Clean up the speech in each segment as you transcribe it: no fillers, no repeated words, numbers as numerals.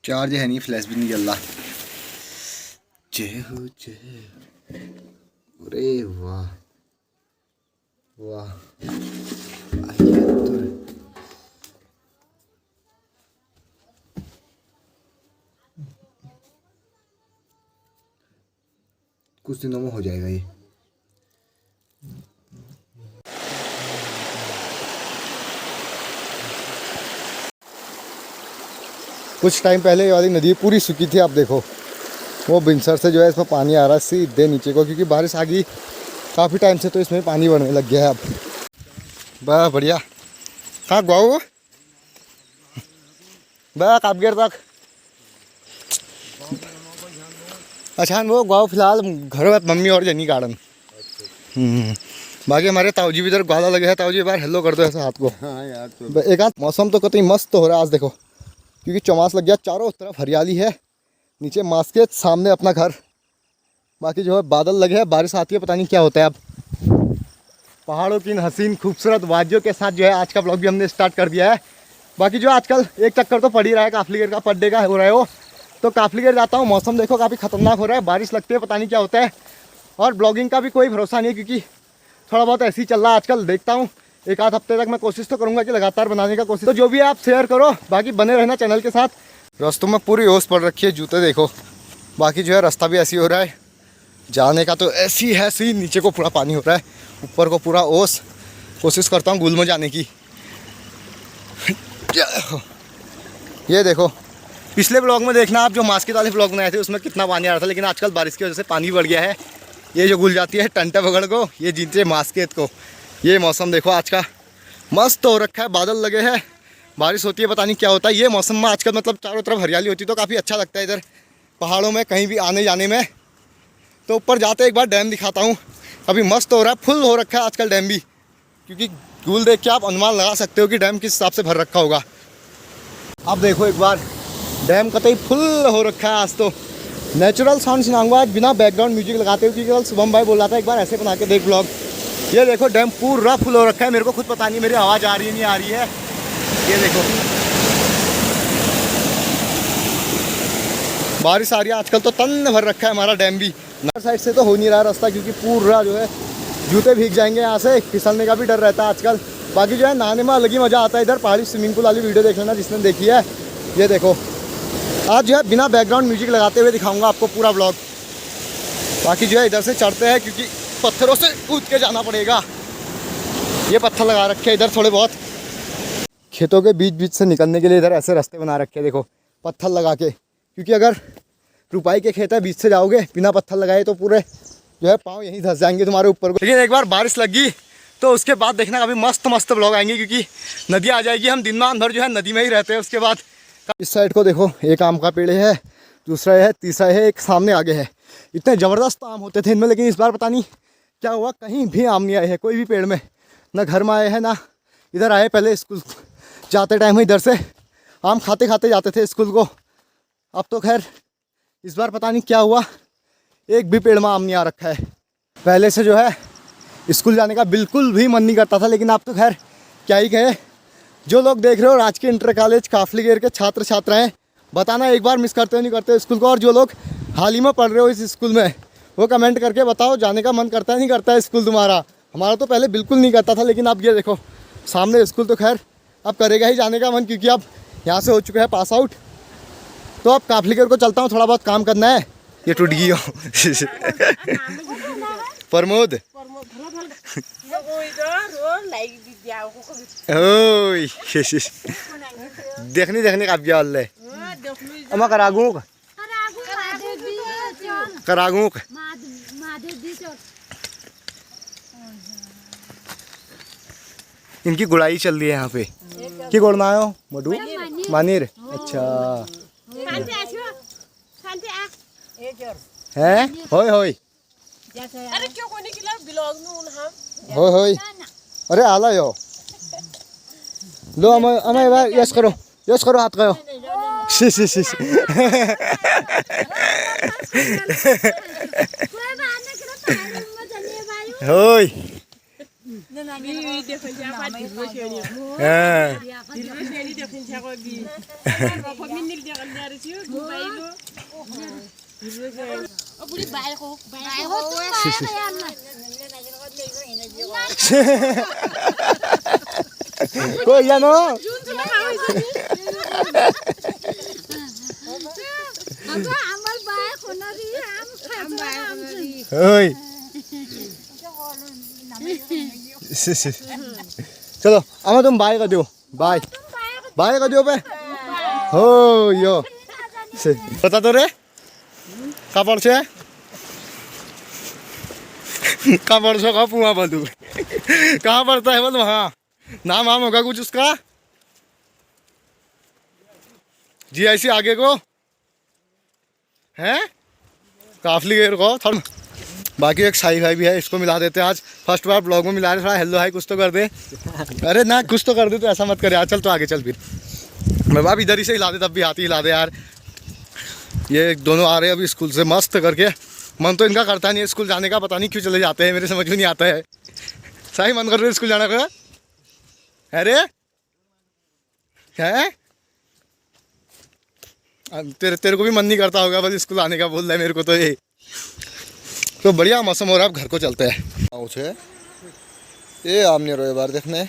Charge है नहीं, flash भी नहीं चल रहा। जय हो जय। अरे वाह वाह, कुछ दिनों में हो जाएगा ये। कुछ टाइम पहले ये वाली नदी पूरी सूखी थी, आप देखो वो बिनसर से जो है इसमें पानी आ रहा है सीधे नीचे को, क्योंकि बारिश आ गई काफ़ी टाइम से, तो इसमें पानी बढ़ने लग गया है अब। बस बढ़िया। कहाँ गाँव बस आप गेर तक। अच्छा वो गाँव फिलहाल घर में मम्मी और जनी गार्डन। बाकी हमारे ताऊजी भी इधर ग्वाला लगे हैं। ताऊजी बार हेलो कर दो ऐसे हाथ को। हाँ यार तो एक आध मौसम तो कतई मस्त हो रहा है आज देखो, क्योंकि चौमास लग गया, चारों तरफ हरियाली है। नीचे मास के सामने अपना घर, बाकी जो है बादल लगे हैं, बारिश आती है पता नहीं क्या होता है अब। पहाड़ों की इन हसीन खूबसूरत वादियों के साथ जो है आज का ब्लॉग भी हमने स्टार्ट कर दिया है। बाकी जो आजकल एक चक्कर तो पड़ ही रहा है, काफलीगढ़ का पर डे का हो रहा है वो, तो काफलीगढ़ जाता हूँ। मौसम देखो काफ़ी खतरनाक हो रहा है, बारिश लगती है पता नहीं क्या होता है, और ब्लॉगिंग का भी कोई भरोसा नहीं है, क्योंकि थोड़ा बहुत ऐसे ही चल रहा है आजकल। देखता हूँ एक आध हफ्ते तक मैं कोशिश तो करूँगा कि लगातार बनाने का कोशिश, तो जो भी आप शेयर करो, बाकी बने रहना चैनल के साथ। रास्तों में पूरी ओस पड़ रखी है, जूते देखो। बाकी जो है रास्ता भी ऐसी हो रहा है, जाने का तो ऐसी है सी, नीचे को पूरा पानी हो रहा है, ऊपर को पूरा ओस। कोशिश करता हूँ गुल में जाने की। ये देखो पिछले ब्लॉग में देखना आप, जो मास्केट वाले ब्लॉग बनाए थे उसमें कितना पानी आ रहा था, लेकिन आजकल बारिश की वजह से पानी बढ़ गया है। ये जो गुल जाती है टंटा पकड़ को, ये जीते मास्केट को। ये मौसम देखो आज का मस्त हो रखा है, बादल लगे हैं, बारिश होती है पता नहीं क्या होता है। ये मौसम में आजकल मतलब चारों तरफ हरियाली होती है, तो काफ़ी अच्छा लगता है इधर पहाड़ों में कहीं भी आने जाने में। तो ऊपर जाते एक बार डैम दिखाता हूँ, अभी मस्त हो रहा है, फुल हो रखा है आजकल डैम भी, क्योंकि धूल देख के आप अनुमान लगा सकते हो कि डैम किस हिसाब से भर रखा होगा। अब देखो एक बार डैम कतई फुल हो रखा है आज तो। नेचुरल साउंड सुनाऊंगा आज बिना बैकग्राउंड म्यूजिक लगाते हुए, क्योंकि कल शुभम भाई बोल रहा था एक बार ऐसे बना के देख ब्लॉग। ये देखो डैम पूरा फुल हो रखा है, मेरे को खुद पता नहीं मेरी आवाज़ आ रही है नहीं आ रही है। ये देखो बारिश आ रही है आजकल, तो तन भर रखा है हमारा डैम भी। नॉर्थ साइड से तो हो नहीं रहा रास्ता, क्योंकि पूरा जो है जूते भीग जाएंगे, यहाँ से फिसलने का भी डर रहता है आजकल। बाकी जो है नहाने में अलग ही मज़ा आता है इधर। पहाड़ी स्विमिंग पूल वाली वीडियो देख लेना जिसने देखी है। ये देखो आज जो है बिना बैकग्राउंड म्यूजिक लगाते हुए दिखाऊंगा आपको पूरा ब्लॉग। बाकी जो है इधर से चढ़ते हैं, क्योंकि पत्थरों से कूद के जाना पड़ेगा। ये पत्थर लगा रखे हैं इधर थोड़े बहुत, खेतों के बीच बीच से निकलने के लिए इधर ऐसे रास्ते बना रखे हैं देखो, पत्थर लगा के। क्योंकि अगर रुपाई के खेत है बीच से जाओगे बिना पत्थर लगाए तो पूरे जो है पाँव यहीं धंस जाएंगे तुम्हारे ऊपर को। लेकिन एक बार बारिश लगी तो उसके बाद देखना अभी मस्त मस्त ब्लॉग आएंगे, क्योंकि नदी आ जाएगी। हम दिन मान भर जो है नदी में ही रहते हैं। उसके बाद इस साइड को देखो, एक आम का पेड़ है, दूसरा है, तीसरा है, एक सामने आगे है। इतने ज़बरदस्त आम होते थे इनमें, लेकिन इस बार पता नहीं क्या हुआ, कहीं भी आम नहीं आए हैं कोई भी पेड़ में। ना घर में आए हैं ना इधर आए। पहले स्कूल जाते टाइम इधर से आम खाते खाते जाते थे स्कूल को। अब तो खैर इस बार पता नहीं क्या हुआ, एक भी पेड़ में आम नहीं आ रखा है। पहले से जो है स्कूल जाने का बिल्कुल भी मन नहीं करता था, लेकिन अब तो खैर क्या ही कहे। जो लोग देख रहे हो राजकीय इंटर कॉलेज काफलीगढ़ के छात्र छात्राएं, बताना एक बार मिस करते हो नहीं करते स्कूल को। और जो लोग हाल ही में पढ़ रहे हो इस स्कूल में, वो कमेंट करके बताओ जाने का मन करता है नहीं करता है स्कूल तुम्हारा। हमारा तो पहले बिल्कुल नहीं करता था, लेकिन अब ये देखो सामने स्कूल, तो खैर अब करेगा ही जाने का मन, क्योंकि अब यहाँ से हो चुका है पास आउट। तो अब काफलीगढ़ को चलता हूँ, थोड़ा बहुत काम करना है। ये टूट गई हो प्रमोद देखनी देखने का क्या है अमा करागू करागू इनकी गुड़ाई चल रही है यहाँ पे। की गोड़ना आयो मधु मानिर। अच्छा है होय होय होय होय। अरे आला यो लो अमा बार यस करो हाथ करो होय कोई जानो ओए चलो आमा तुम बाय कर दो बाय बाय कर दो पे हो यो पता तो रे कहाँ पड़ से कहाँ पड़ सो कहाँ पुआ बंधु कहाँ पड़ता है बोल वहाँ नाम वाम होगा कुछ उसका जी ऐसी आगे को हैं काफली गेर को थोड़ा बाकी एक साई भाई भी है इसको मिला देते हैं आज फर्स्ट बार ब्लॉग में मिला रहे थोड़ा हेलो हाई कुछ तो कर दे अरे ना कुछ तो कर दे तो ऐसा मत कर यार चल तो आगे चल फिर मैं बाप इधर ही से हिला दे तब भी हाथ ही हिला दे यार ये दोनों आ रहे हैं अभी स्कूल से मस्त करके मन तो इनका करता नहीं है स्कूल जाने का पता नहीं क्यों चले जाते हैं मेरे समझ में नहीं आता है सही मन कर रहे स्कूल जाने का अरे है तेरे को भी मन नहीं करता होगा बस स्कूल आने का बोल रहा है मेरे को तो ये तो बढ़िया मौसम हो रहा है अब घर को चलते हैं छे ये आम नहीं रहे बार देखने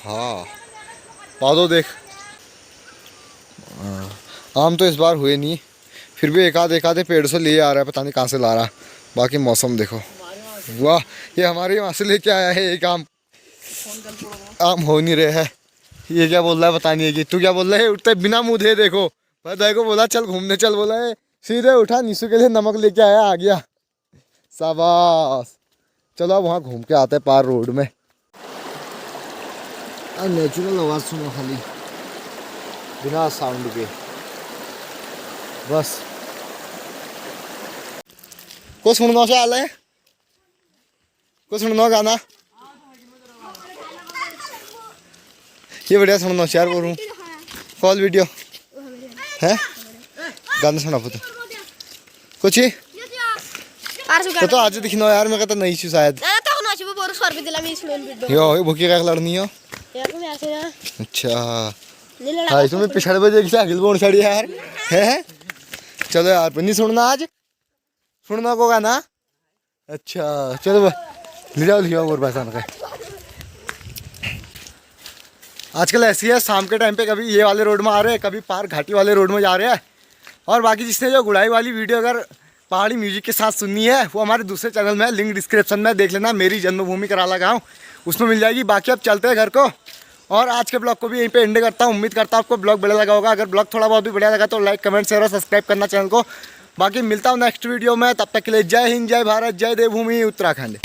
हाँ पादो देख आम तो इस बार हुए नहीं फिर भी एक आधे पेड़ से ले आ रहा है पता नहीं कहाँ से ला रहा बाकी मौसम देखो वाह ये हमारे वहाँ से लेके आया है एक आम हो नहीं रहे है ये क्या बोल रहा है पता नहीं है कि तू क्या बोल रहा है उठते बिना मुँह धे देखो भाई को बोला चल घूमने चल बोला है सीधे उठा नीसू के लिए नमक लेके आया आ गया शाबाश चलो अब वहाँ घूम के आते हैं पार रोड में नेचुरल आवाज़ सुनो खाली बिना साउंड के बस को सुनना से आला है को सुनना गाना ये बढ़िया सुनना यार बोलूँ कॉल वीडियो है गाना सुना पुत कुछ ही तो आज दिखना यार मैं कहता नहीं शायद यो भूखी का लड़नी हो अच्छा हाँ तुम्हें पिछड़ बजे से अखिल बोन छड़ी यार है चलो यार नहीं सुनना आज सुनना को गाना अच्छा चलो ले जाओ और पैसा ना आजकल ऐसी है शाम के टाइम पे कभी ये वाले रोड में आ रहे हैं कभी पार घाटी वाले रोड में जा रहे हैं और बाकी जिसने जो गुड़ाई वाली वीडियो अगर पहाड़ी म्यूजिक के साथ सुननी है वो हमारे दूसरे चैनल में लिंक डिस्क्रिप्शन में देख लेना मेरी जन्मभूमि कराला गाँव उसमें मिल जाएगी बाकी अब चलते हैं घर को और आज के ब्लॉग को भी यहीं पे एंड करता हूँ उम्मीद करता हूँ आपको ब्लॉग बढ़िया लगा होगा अगर ब्लॉग थोड़ा बहुत भी बढ़िया लगा तो लाइक कमेंट शेयर और सब्सक्राइब करना चैनल को बाकी मिलता हूँ नेक्स्ट वीडियो में तब तक के लिए जय हिंद जय भारत जय देवभूमि उत्तराखंड।